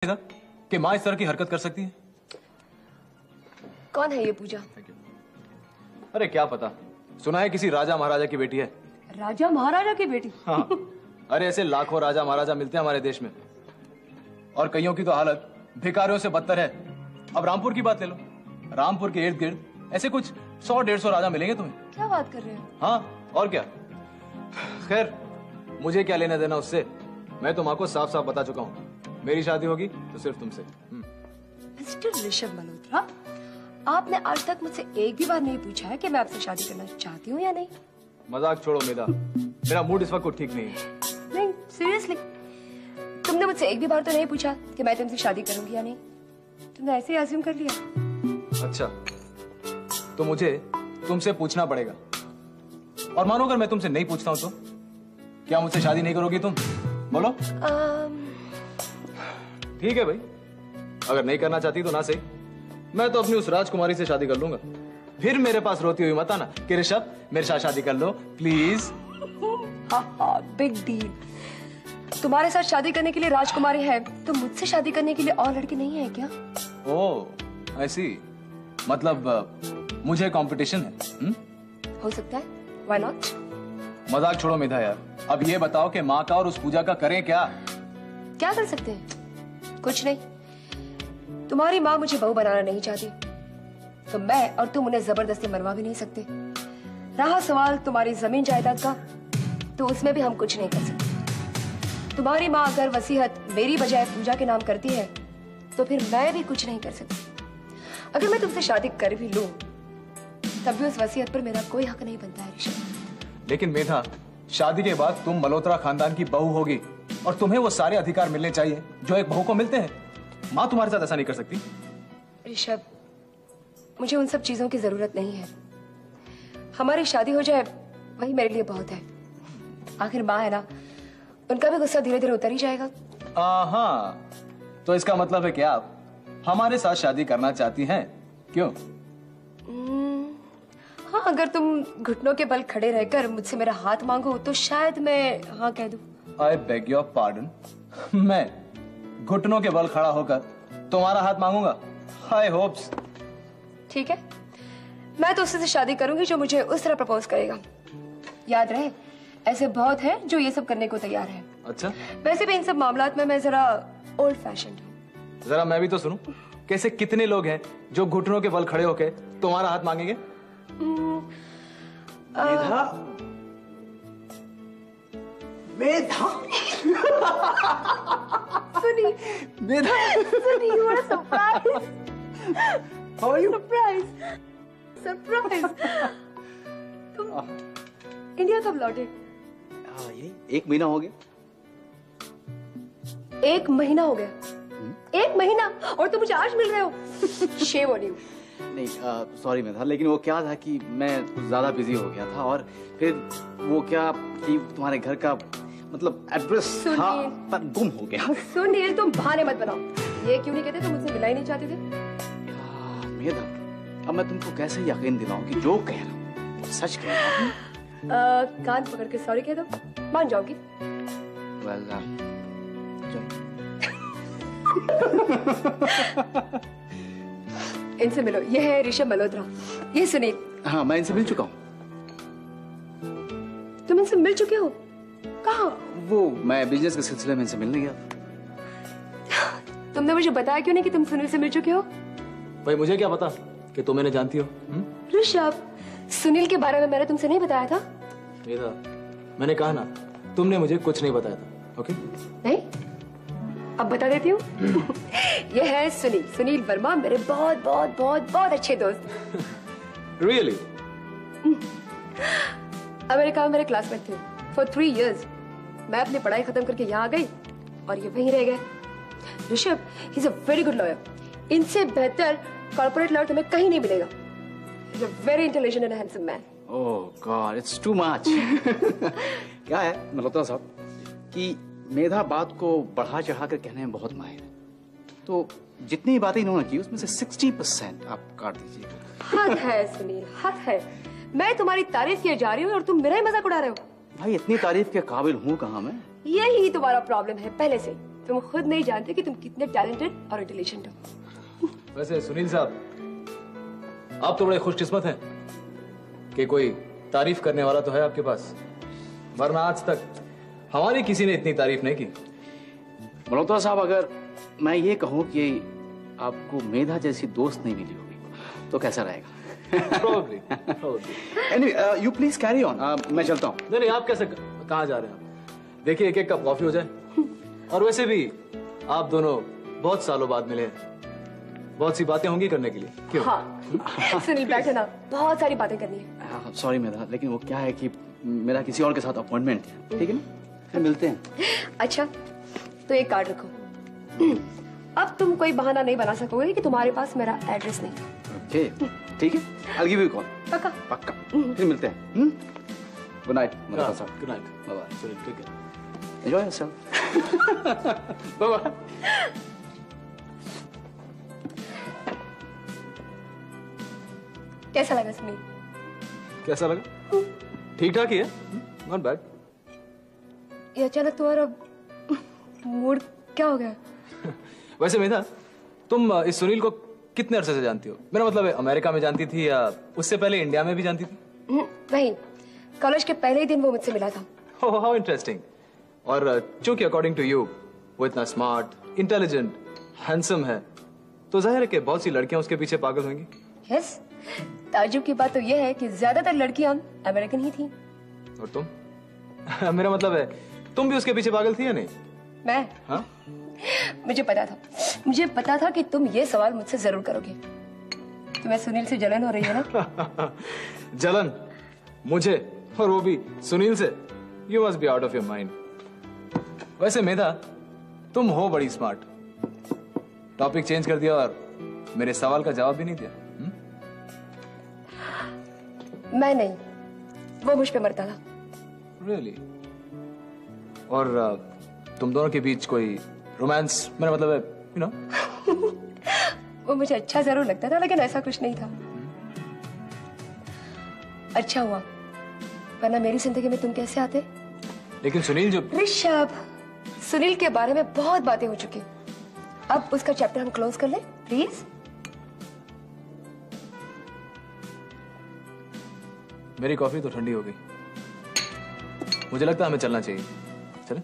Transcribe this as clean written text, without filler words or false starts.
कि माँ इस तरह की हरकत कर सकती है? कौन है ये पूजा? अरे क्या पता, सुना है किसी राजा महाराजा की बेटी है। राजा महाराजा की बेटी? हाँ। अरे ऐसे लाखों राजा महाराजा मिलते हैं हमारे देश में, और कईयों की तो हालत भिखारियों से बदतर है। अब रामपुर की बात ले लो, रामपुर के इर्द गिर्द ऐसे कुछ 100-150 राजा मिलेंगे तुम्हें। क्या बात कर रहे हो? हाँ और क्या। खैर मुझे क्या लेना देना उससे, मैं तो माँ को साफ साफ बता चुका हूँ, मेरी शादी होगी तो सिर्फ तुमसे। मिस्टर ऋषभ मल्होत्रा, आपने आज तक मुझसे एक भी बार नहीं पूछा है कि मैं आपसे शादी करना चाहती हूँ या नहीं। मजाक छोड़ो मेधा, मेरा मूड इस वक्त कुछ ठीक नहीं है। नहीं सीरियसली, तुमने मुझसे एक भी बार तो नहीं पूछा कि मैं तुमसे शादी करूंगी या नहीं। तुमने ऐसे ही अज्यूम कर लिया। अच्छा तो मुझे तुमसे पूछना पड़ेगा, और मानो अगर मैं तुमसे नहीं पूछता हूं तो क्या मुझसे शादी नहीं करोगी तुम? बोलो। ठीक है भाई, अगर नहीं करना चाहती तो ना सही, मैं तो अपनी उस राजकुमारी से शादी कर लूंगा। फिर मेरे पास रोती हुई मत आना कि ऋषभ मेरे साथ शादी कर लो प्लीज। Big deal. तुम्हारे साथ शादी करने के लिए राजकुमारी है तो मुझसे शादी करने के लिए और लड़की नहीं है क्या? ओह ऐसी, मतलब मुझे कंपटीशन है। हो सकता है, व्हाई नॉट। मजाक छोड़ो मेधा यार, अब ये बताओ कि माँ का और उस पूजा का करें क्या? क्या कर सकते हैं? कुछ नहीं। तुम्हारी माँ मुझे बहू बनाना नहीं चाहती, तो मैं और तुम उन्हें जबरदस्ती मरवा भी नहीं सकते। रहा सवाल तुम्हारी जमीन जायदाद का, तो उसमें भी हम कुछ नहीं कर सकते। तुम्हारी माँ अगर वसीयत मेरी बजाय पूजा के नाम करती है तो फिर मैं भी कुछ नहीं कर सकती। अगर मैं तुमसे शादी कर भी लूं तब भी उस वसीयत पर मेरा कोई हक नहीं बनता है ऋषभ। लेकिन मेधा, शादी के बाद तुम मल्होत्रा खानदान की बहू होगी और तुम्हें वो सारे अधिकार मिलने चाहिए जो एक बहू को मिलते हैं। माँ तुम्हारे साथ ऐसा नहीं कर सकती। ऋषभ, मुझे उन सब चीजों की जरूरत नहीं है। हमारी शादी हो जाए वही मेरे लिए बहुत है। आखिर माँ है ना, उनका भी गुस्सा धीरे धीरे उतर ही जाएगा। हाँ, तो इसका मतलब है कि आप हमारे साथ शादी करना चाहती हैं, क्यों? हाँ, अगर तुम घुटनों के बल खड़े रहकर मुझसे मेरा हाथ मांगो तो शायद मैं हाँ कह दूं। I beg your pardon? मैं घुटनों के बल खड़ा होकर तुम्हारा हाथ मांगूंगा? I hopes। ठीक है, मैं तो उससे से शादी करूंगी जो मुझे उस तरह प्रपोज करेगा। याद रहे, ऐसे बहुत हैं जो ये सब करने को तैयार हैं। अच्छा, वैसे भी इन सब मामलात में मैं जरा ओल्ड फैशन्ड हूँ। जरा मैं भी तो सुनूं, कैसे कितने लोग हैं जो घुटनों के बल खड़े होकर तुम्हारा हाथ मांगेंगे? मेधा, मेधा, सुनी, मेधा, सुनी, what a surprise! How are you? Surprise. तुम इंडिया कब लौटे? ये 1 महीना हो गया। 1 महीना हो गया? 1 महीना और तुम मुझे आज मिल रहे हो? Shame on you. नहीं सॉरी मेधा, लेकिन वो क्या था कि मैं कुछ ज्यादा बिजी हो गया था, और फिर वो क्या कि तुम्हारे घर का मतलब एड्रेस था पर गुम हो गया। सुनील, तुम बहाने मत बनाओ। ये क्यों नहीं कहते तुम मुझसे मिलना ही नहीं चाहते थे? मेधा, अब मैं तुमको कैसे यकीन दिलाऊं कि जो कह रहा हूँ सच कह रहा हूँ? कान पकड़ के सॉरी कह दो, मान जाओगी। Well, इनसे मिलो, ये है ऋषभ मल्होत्रा, ये सुनील। हाँ, मैं इनसे मिल चुका हूँ। तुम इनसे मिल चुके हो? कहाँ? वो मैं बिजनेस के सिलसिले में इनसे मिलने गया। तुमने मुझे बताया क्यों नहीं कि तुम सुनील से मिल चुके हो? भाई मुझे क्या पता कि तुम इन्हें जानती हो? ऋषभ, सुनील के बारे में मैंने तुमसे नहीं बताया था? मेधा, मैंने कहा ना, तुमने मुझे कुछ नहीं बताया था। ओके? नहीं? अब बता देती हूँ। ये है सुनील, सुनील वर्मा, मेरे बहुत बहुत बहुत बहुत अच्छे दोस्त। Really? अमेरिका में मेरे क्लासमेट थे for 3 years। मैं अपनी पढ़ाई खत्म करके यहाँ आ गई और ये वहीं रह गए। Rishabh, he is a very good lawyer। इनसे बेहतर कॉर्पोरेट लॉयर तुम्हें कहीं नहीं मिलेगा। He's a very intelligent and handsome man। Oh God, it's too much। क्या है मल्होत्रा साहब कि मेधा बात को बढ़ा चढ़ा कर कहने में बहुत माहिर है, तो जितनी बातें इन्होंने की उसमें से 60% आप काट दीजिए। हद है सुनील, हद है। मैं तुम्हारी तारीफ किए जा रही हूँ और तुम मेरा ही मजाक उड़ा रहे हो। भाई इतनी तारीफ के काबिल हूँ कहाँ मैं? यही तुम्हारा प्रॉब्लम है पहले से। तुम खुद नहीं जानते कि तुम कितने टैलेंटेड और इंटेलिजेंट हो। वैसे सुनील साहब, आप तो बड़े खुशकिस्मत हैं कि कोई तारीफ करने वाला तो है आपके पास, वरना आज तक हमारी किसी ने इतनी तारीफ नहीं की। मल्होत्रा साहब, अगर मैं ये कहूँ कि आपको मेधा जैसी दोस्त नहीं मिली होगी तो कैसा रहेगा? Probably. Anyway, you please carry on. मैं चलता हूँ। नहीं नहीं, आप कैसे कहाँ जा रहे हैं आप? देखिए एक एक कप कॉफी हो जाए। और वैसे भी आप दोनों बहुत सालों बाद मिले हैं, बहुत सी बातें होंगी करने के लिए, क्यों? हाँ सुनील बैठो ना, बहुत सारी बातें करनी है। सॉरी मेधा, लेकिन वो क्या है कि मेरा किसी और के साथ अपॉइंटमेंट है, ठीक है ना? फिर मिलते हैं। अच्छा तो एक कार्ड रखो। अब तुम कोई बहाना नहीं बना सकोगे कि तुम्हारे पास मेरा एड्रेस नहीं। ओके, ठीक है, I'll give you a call. पक्का? पक्का। फिर मिलते हैं। गुड नाइट मल्होत्रा साहब। Good night. Bye bye. चलिए ठीक है। Enjoy yourself. Bye bye. कैसा लगा सुनील? कैसा लगा? ठीक ठाक ही है, नॉट बैड। ये अचानक तुम्हारा मूड क्या हो गया? वैसे मेधा, तुम इस सुनील को कितने अरसे से जानती हो? मेरा मतलब है अमेरिका में जानती थी या उससे पहले इंडिया में भी जानती थी? नहीं, कॉलेज के पहले ही दिन वो मुझसे मिला था। Oh, how interesting. और चूंकि अकॉर्डिंग टू यू वो इतना स्मार्ट, इंटेलिजेंट, हैंडसम है, तो जाहिर है कि बहुत सी लड़कियां उसके पीछे पागल होंगी। यस, ताज्जुब की बात तो ये है कि ज्यादातर लड़कियां अमेरिकन ही थी। और तुम? मेरा मतलब है तुम भी उसके पीछे पागल थी या नहीं? मैं? हाँ? मुझे पता था कि तुम ये सवाल मुझसे जरूर करोगे। तुम्हें सुनील से जलन हो रही है ना? जलन? मुझे? और वो भी सुनील से? You must be out of your mind. वैसे मेधा, तुम हो बड़ी स्मार्ट। टॉपिक चेंज कर दिया और मेरे सवाल का जवाब भी नहीं दिया। मैं नहीं, वो मुझ पे मरता था। Really? और तुम दोनों के बीच कोई रोमांस, मेरा मतलब है यू नो? वो मुझे अच्छा जरूर लगता था, लेकिन ऐसा कुछ नहीं था। अच्छा हुआ, वरना मेरी जिंदगी में तुम कैसे आते? लेकिन सुनील जो... ऋषभ, सुनील के बारे में बहुत बातें हो चुकी, अब उसका चैप्टर हम क्लोज कर लें प्लीज। मेरी कॉफी तो ठंडी हो गई, मुझे लगता है हमें चलना चाहिए। चलें?